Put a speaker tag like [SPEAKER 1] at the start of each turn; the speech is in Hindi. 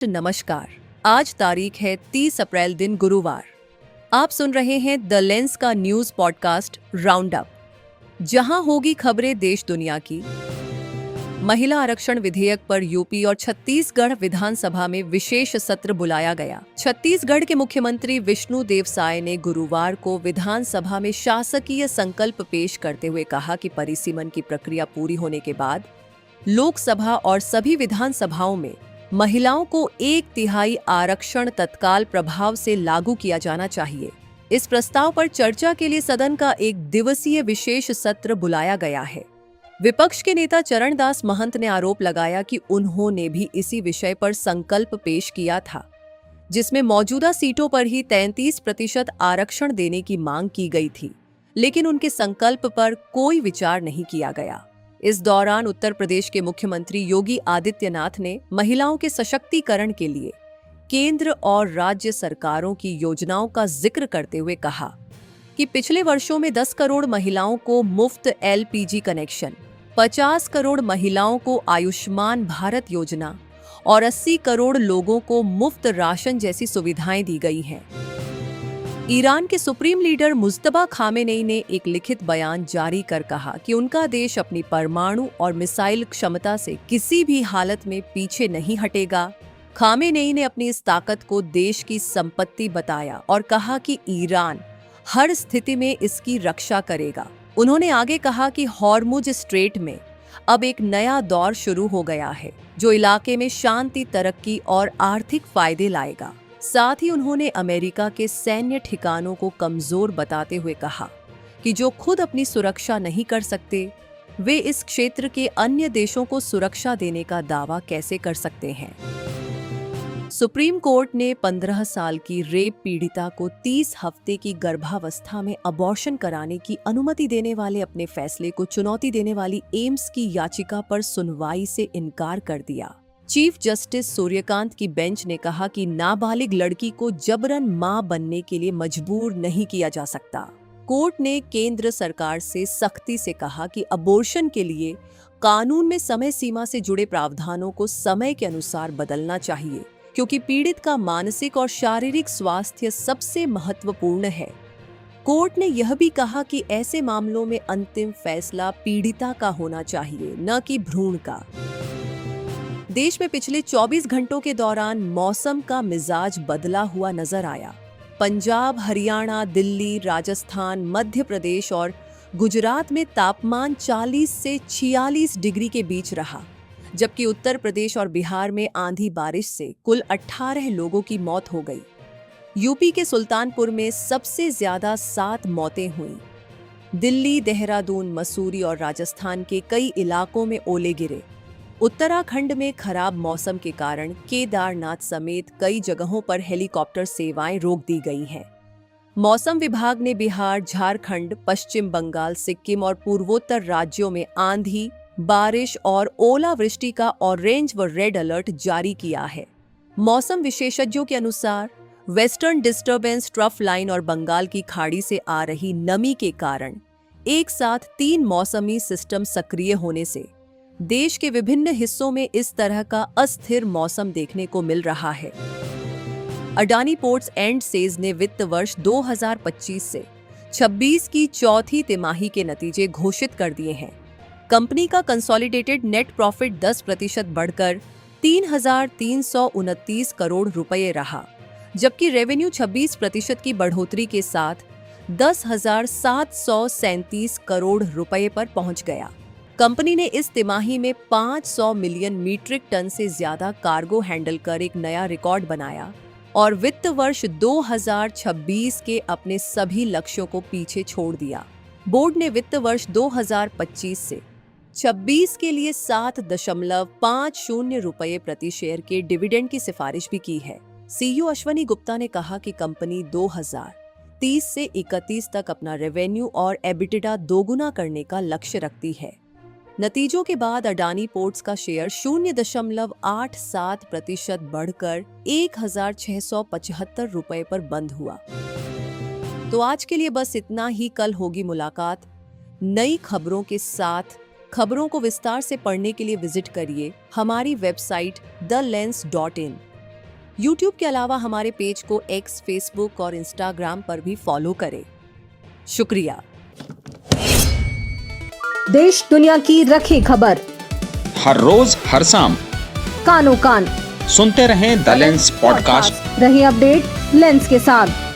[SPEAKER 1] नमस्कार। आज तारीख है 30 अप्रैल दिन गुरुवार। आप सुन रहे हैं द लेंस का न्यूज पॉडकास्ट राउंड अप, जहां होगी खबरें देश दुनिया की। महिला आरक्षण विधेयक पर यूपी और छत्तीसगढ़ विधानसभा में विशेष सत्र बुलाया गया। छत्तीसगढ़ के मुख्यमंत्री विष्णुदेव साय ने गुरुवार को विधानसभा में शासकीय संकल्प पेश करते हुए कहा कि परिसीमन की प्रक्रिया पूरी होने के बाद लोकसभा और सभी विधानसभाओं में महिलाओं को 1/3 आरक्षण तत्काल प्रभाव से लागू किया जाना चाहिए। इस प्रस्ताव पर चर्चा के लिए सदन का 1 दिवसीय विशेष सत्र बुलाया गया है। विपक्ष के नेता चरणदास महंत ने आरोप लगाया कि उन्होंने भी इसी विषय पर संकल्प पेश किया था, जिसमें मौजूदा सीटों पर ही 33% आरक्षण देने की मांग की गई थी, लेकिन उनके संकल्प पर कोई विचार नहीं किया गया। इस दौरान उत्तर प्रदेश के मुख्यमंत्री योगी आदित्यनाथ ने महिलाओं के सशक्तिकरण के लिए केंद्र और राज्य सरकारों की योजनाओं का जिक्र करते हुए कहा कि पिछले वर्षों में 10 करोड़ महिलाओं को मुफ्त LPG कनेक्शन, 50 करोड़ महिलाओं को आयुष्मान भारत योजना और 80 करोड़ लोगों को मुफ्त राशन जैसी सुविधाएं दी गई हैं। ईरान के सुप्रीम लीडर मुज्तबा खामेनेई ने एक लिखित बयान जारी कर कहा कि उनका देश अपनी परमाणु और मिसाइल क्षमता से किसी भी हालत में पीछे नहीं हटेगा। खामेनेई ने अपनी इस ताकत को देश की संपत्ति बताया और कहा कि ईरान हर स्थिति में इसकी रक्षा करेगा। उन्होंने आगे कहा कि हॉर्मुज स्ट्रेट में अब एक नया दौर शुरू हो गया है, जो इलाके में शांति, तरक्की और आर्थिक फायदे लाएगा। साथ ही उन्होंने अमेरिका के सैन्य ठिकानों को कमजोर बताते हुए कहा कि जो खुद अपनी सुरक्षा नहीं कर सकते, वे इस क्षेत्र के अन्य देशों को सुरक्षा देने का दावा कैसे कर सकते हैं। सुप्रीम कोर्ट ने 15 साल की रेप पीड़िता को 30 हफ्ते की गर्भावस्था में अबॉर्शन कराने की अनुमति देने वाले अपने फैसले को चुनौती देने वाली एम्स की याचिका पर सुनवाई से इनकार कर दिया। चीफ जस्टिस सूर्यकांत की बेंच ने कहा कि नाबालिग लड़की को जबरन मां बनने के लिए मजबूर नहीं किया जा सकता। कोर्ट ने केंद्र सरकार से सख्ती से कहा कि अबॉर्शन के लिए कानून में समय सीमा से जुड़े प्रावधानों को समय के अनुसार बदलना चाहिए, क्योंकि पीड़ित का मानसिक और शारीरिक स्वास्थ्य सबसे महत्वपूर्ण है। कोर्ट ने यह भी कहा कि ऐसे मामलों में अंतिम फैसला पीड़िता का होना चाहिए, न कि भ्रूण का। देश में पिछले 24 घंटों के दौरान मौसम का मिजाज बदला हुआ नजर आया। पंजाब, हरियाणा, दिल्ली, राजस्थान, मध्य प्रदेश और गुजरात में तापमान 40 से 46 डिग्री के बीच रहा, जबकि उत्तर प्रदेश और बिहार में आंधी बारिश से कुल 18 लोगों की मौत हो गई। यूपी के सुल्तानपुर में सबसे ज्यादा 7 मौतें हुईं। दिल्ली, देहरादून, मसूरी और राजस्थान के कई इलाकों में ओले गिरे। उत्तराखंड में खराब मौसम के कारण केदारनाथ समेत कई जगहों पर हेलीकॉप्टर सेवाएं रोक दी गई हैं। मौसम विभाग ने बिहार, झारखंड, पश्चिम बंगाल, सिक्किम और पूर्वोत्तर राज्यों में आंधी, बारिश और ओलावृष्टि का ऑरेंज व रेड अलर्ट जारी किया है। मौसम विशेषज्ञों के अनुसार वेस्टर्न डिस्टर्बेंस ट्रफ लाइन और बंगाल की खाड़ी से आ रही नमी के कारण एक साथ 3 मौसमी सिस्टम सक्रिय होने से देश के विभिन्न हिस्सों में इस तरह का अस्थिर मौसम देखने को मिल रहा है। अडानी पोर्ट्स एंड सेज ने वित्त वर्ष 2025 से 26 की चौथी तिमाही के नतीजे घोषित कर दिए हैं। कंपनी का कंसोलिडेटेड नेट प्रॉफिट 10% बढ़कर 3,329 करोड़ रुपए रहा, जबकि रेवेन्यू 26% की बढ़ोतरी के साथ 10,737 करोड़ रुपए पर पहुंच गया। कंपनी ने इस तिमाही में 500 मिलियन मीट्रिक टन से ज्यादा कार्गो हैंडल कर एक नया रिकॉर्ड बनाया और वित्त वर्ष 2026 के अपने सभी लक्ष्यों को पीछे छोड़ दिया। बोर्ड ने वित्त वर्ष 2025 से 26 के लिए 7.50 रुपए प्रति शेयर के डिविडेंड की सिफारिश भी की है। CEO अश्वनी गुप्ता ने कहा कि कंपनी 2030 से 31 तक अपना रेवेन्यू और एबिटिडा दोगुना करने का लक्ष्य रखती है। नतीजों के बाद अडानी पोर्ट्स का शेयर 0.87% बढ़कर 1,675 रुपए पर बंद हुआ। तो आज के लिए बस इतना ही। कल होगी मुलाकात नई खबरों के साथ। खबरों को विस्तार से पढ़ने के लिए विजिट करिए हमारी वेबसाइट thelens.in। YouTube के अलावा हमारे पेज को X, Facebook और Instagram पर भी फॉलो करें। शुक्रिया।
[SPEAKER 2] देश दुनिया की रखे खबर
[SPEAKER 3] हर रोज हर शाम
[SPEAKER 2] कानो कान
[SPEAKER 3] सुनते रहें द लेंस पॉडकास्ट।
[SPEAKER 2] रहे अपडेट लेंस के साथ।